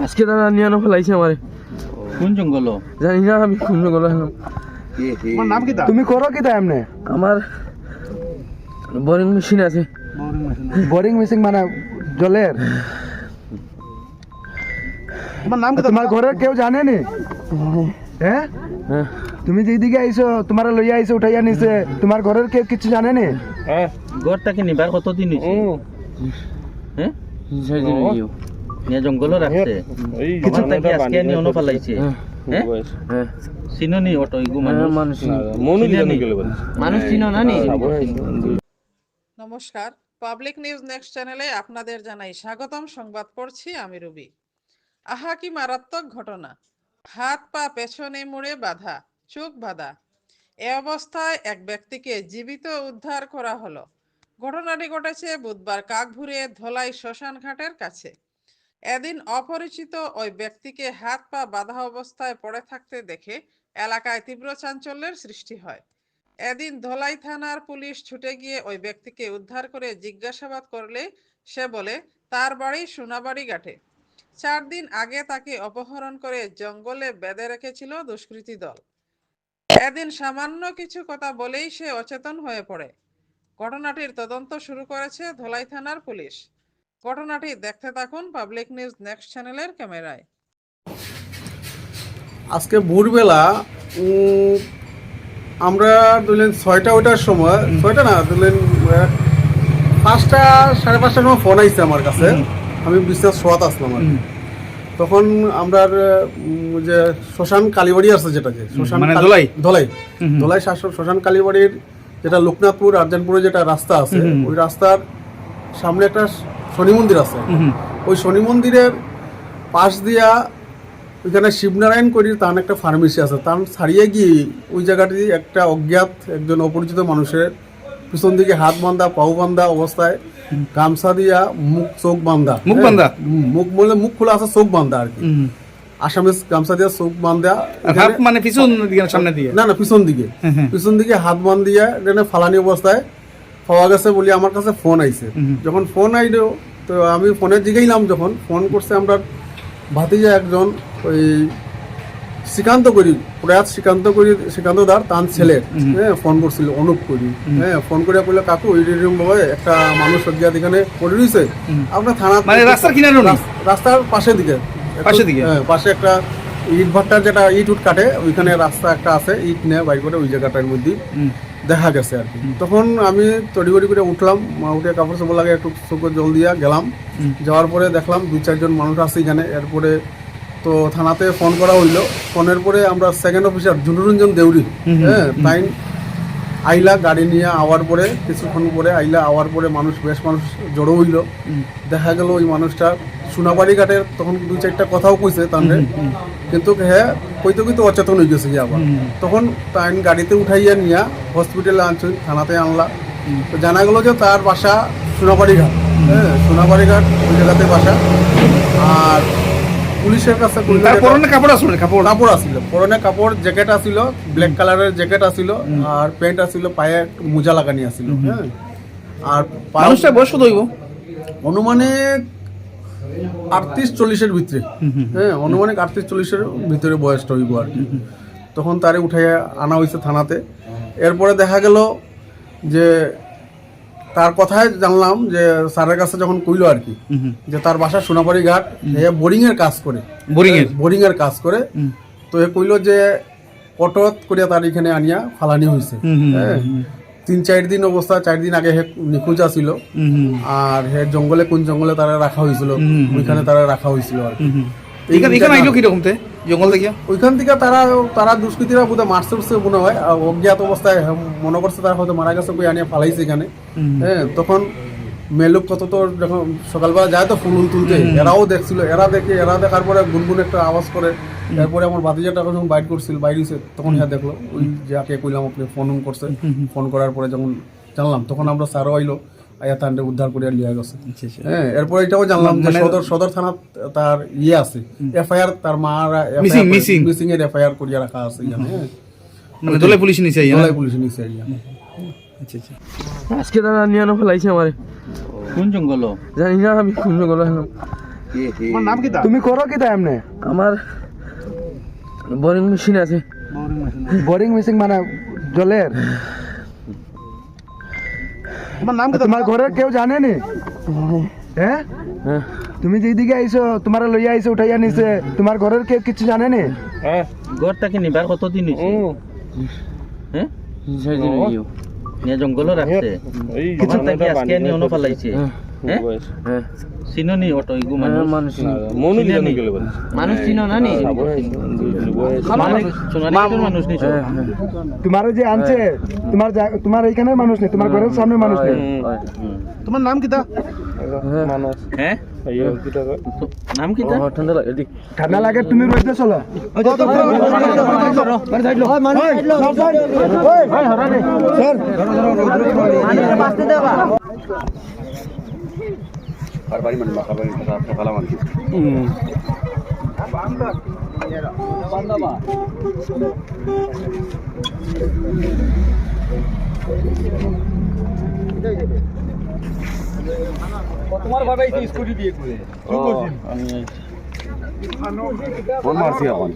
আজকে তারা নিয়ে ফেলাইছে আমারে। কোন জঙ্গল? জানি না আমি কোন জঙ্গল হলাম। তোমার নাম কি? তুমি করো কি তাই এমনি? আমার বোরিং মেশিন আছে। বোরিং মেশিন মানে জলের? তোমার নাম কি? তোমার ঘরের কেউ জানেনি? হ্যাঁ, হ্যাঁ তুমি যেদিকে আইছো তোমার লইয়া আইছো উঠাইয়া নিছে, তোমার ঘরের কেউ কিছু জানেনি? হ্যাঁ ঘরটাকে নিবার কতদিন হয়েছে? হ্যাঁ নিয়ে জঙ্গল রাখছে কিছু তাকে আজকে নিয়ে অন্য ফেলাইছে। হ্যাঁ হ্যাঁ চিনি অটো ইগু মানুষ মানুষ চিনো না নি? নমস্কার, পাবলিক নিউজ নেক্সট চ্যানেলে আপনাদের জানাই স্বাগতম। সংবাদ পড়ছি আমি রুবি। আহা কি মারাত্মক ঘটনা! হাত পা পেছনে মুড়ে বাঁধা, চোখ বাঁধা। এ অবস্থায় এক ব্যক্তিকে জীবিত উদ্ধার করা হলো। ঘটনাটি ঘটেছে বুধবার কাকভুরে ধলাই শ্মশান ঘাটের কাছে। এদিন অপরিচিত ওই ব্যক্তিকে হাত পা বাঁধা অবস্থায় পড়ে থাকতে দেখে এলাকায় তীব্র চাঞ্চল্যের সৃষ্টি হয়। এদিন ধলাই থানার পুলিশ ছুটে গিয়ে ওই ব্যক্তিকে উদ্ধার করে জিজ্ঞাসাবাদ করলে সে বলে তার বাড়ি সোনাবাড়ি ঘাটে। 4 দিন আগে তাকে অপহরণ করে জঙ্গলে বেঁধে রেখেছিল দুষ্কৃতী দল। এদিন সামান্য কিছু কথা বলেই সে অচেতন হয়ে পড়ে। ঘটনাটির তদন্ত শুরু করেছে ধলাই থানার পুলিশ। ঘটনাটি দেখতে থাকুন পাবলিক নিউজ নেক্সট চ্যানেলের ক্যামেরায়। আজকে ভোরবেলা আমরা ধরলেন 6টা ওইটার সময়, 6টা না ধরলেন 5টা 5:30টার সময় ফোন আইছে আমার কাছে। আমি বিশ্বাস শোয়াত আসলাম আর কি। তখন আমরা যে শ্মশান কালীবাড়ি আছে, যেটাকে শ্মশান মানে ধলাই শ্মশান কালীবাড়ির যেটা লোকনাথপুর আরজানপুরে যেটা রাস্তা আছে, ওই রাস্তার সামনে একটা শনি মন্দির আছে। ওই শনি মন্দিরের পাশ দিয়া ওইখানে শিবনারায়ণ করি তার একটা ফার্মেসি আছে। তার ছাড়িয়ে গিয়ে ওই জায়গাটি একটা অজ্ঞাত একজন অপরিচিত মানুষের পিছন দিকে হাত বান্ধা পাও বান্ধা অবস্থায়, গামছা দিয়া মুখ চোখ বান্ধা, মুখ বললে মুখ খোলা আছে, চোখ বান্ধা আর কি, আসামিস গামছা দিয়া চোখ বান্ধা, মানে পিছন দিকে সামনে দিয়ে না পিছন দিকে হাত বান্ধিয়া এখানে ফালানি অবস্থায় পাওয়া গেছে বলে আমার কাছে ফোন আইছে। যখন ফোন আইলো তো আমি ফোনের দিকেইলাম, যখন ফোন করছে আমরা ভাতিজা একজন ওই শ্রীকান্তদার তান ছেলের, হ্যাঁ ফোন করছিল অনুপ করি, হ্যাঁ ফোন করে বললো কাকু ওই একটা মানুষ সজ্জা এখানে পড়ে রয়েছে, আপনার থানা রাস্তার পাশের দিকে হ্যাঁ পাশে একটা ইট ভাট্টার যেটা ইট উট কাটে ওইখানে রাস্তা একটা আছে, ইট নেয় বাইর করে ওই জায়গাটার মধ্যে দেখা গেছে আর কি। তখন আমি তড়িগড়ি করে উঠলাম, উঠে কাপড় চোপড় লাগে একটু চোখে জল দিয়া গেলাম। যাওয়ার পরে দেখলাম 2-4 মানুষ আছে এখানে। এরপরে তো থানাতে ফোন করা হইলো। ফোনের পরে আমরা সেকেন্ড অফিসার জুনুরঞ্জন দেউরি, হ্যাঁ তাই আইলা গাড়ি নিয়ে আওয়ার পরে কিছুক্ষণ পরে আইলা আওয়ার পরে বেশ মানুষ জড়ো হইল। দেখা গেল ওই মানুষটা সোনাবাড়ি ঘাটের তখন 2-4টা কথাও কইছে তাহলে, কিন্তু হ্যাঁ কইতে অচেতন হয়ে গেছে আবার। তখন তাই গাড়িতে উঠাইয়া নিয়ে হসপিটালে আনছেন, থানাতে আনলা। তো জানা গেল যে তার বাসা সোনাবাড়ি ঘাট, হ্যাঁ সোনাবাড়ি ঘাট ওই জায়গাতে বাসা। আর পুলিশের কাছে কাপড় আসছিল, পরনে কাপড়, জ্যাকেট আসছিল, ব্ল্যাক কালারের জ্যাকেট আসছিল, আর প্যান্ট আসছিল, পায়ে মোজা লাগানি আসছিল। হ্যাঁ আর মানুষটা বয়স কত হইব? অনুমানিক 38-40-এর ভিতরে, হ্যাঁ অনুমানিক 38-40-এর ভিতরে বয়সটা হইব আর কি। তখন তারে উঠাইয়া আনা হয়েছে থানাতে। এরপরে দেখা গেল যে তার কথায় জানলাম যে স্যারের কাছে যখন কইলো আর কি, যে তার বাসা সোনাবাড়ি ঘাট, বোরিং এর কাজ করে। তো এ কইলো যে অটোত করিয়া তার এখানে আনিয়া ফালানি হয়েছে। হ্যাঁ 3-4 দিন অবস্থা, 4 দিন আগে হে নিখোঁজ আছিল। আর হে জঙ্গলে কোন জঙ্গলে তারা রাখা হয়েছিল, ওইখানে তারা রাখা হয়েছিল আর কি। ওইখান থেকে তারা দুষ্কৃতীরা বোধহয় মারছে মনে হয়, অজ্ঞাত অবস্থায় মনে করছে তারা হয়তো মারা গেছে, কই আনিয়া ফালাইছে এখানে। হ্যাঁ তখন মেলুক কত তো যখন সকালবেলা যায় তো ফুল তুলতে, এরাও দেখছিল, এরা দেখার পরে গুনগুন একটা আওয়াজ করে। এরপরে আমার ভাতিজাটা যখন বাইর হয়েছে তখন হ্যাঁ দেখলো ওই যাকে কইলাম আপনি ফোন করছে। ফোন করার পরে যখন জানলাম তখন আমরা স্যারও আইলো, আয়া তান্ডে উদ্ধার করে লিয়া গেছে। হ্যাঁ এরপর এটাও জানলাম যে সদর থানা তার আছে এফআইআর, তার মারা মিসিং এর এফআইআর করিয়া রাখা আছে এখানে। ধলাই পুলিশ নিছে আজকে তারা নিয়ে ফেলাইছে আমারে। কোন জঙ্গল? জানি না আমি কোন জঙ্গল হলাম। তুমি করো কি তাই এমনি আমার বোরিং মেশিন আছে। বোরিং মেশিন মানে জলের তোমার ঘরের কেউ জানেনি? হ্যাঁ হ্যাঁ তুমি যেদিকে আইছো তোমার লইয়া আইছো উঠাইয়া নিছে তোমার ঘরের কেউ কিছু জানেনি? ঘরটাকে নিবার কতদিন হয়েছে? হ্যাঁ 6 দিন হইও। নিয়ে জঙ্গলও রাখছে কিছু তাকে আজকে নিয়ে অন্য ফালাইছে। হ্যাঁ হ্যাঁ চিননি অটো ইগু মানুষ মানুষ মানুষ চিনো না নি সোনালী মানুষ নি তোমার যে আনছে তোমার এইখানে মানুষ নেই, তোমার ঘরের সামনে মানুষ নেই। তোমার নাম কি তা? হ্যাঁ নাম কি তা? ঠান্ডা লাগে এদিক ঠান্ডা লাগে তুমি রইতে চলো। তোমার বাবাই স্কুটি দিয়ে করে আমি মারছি এখন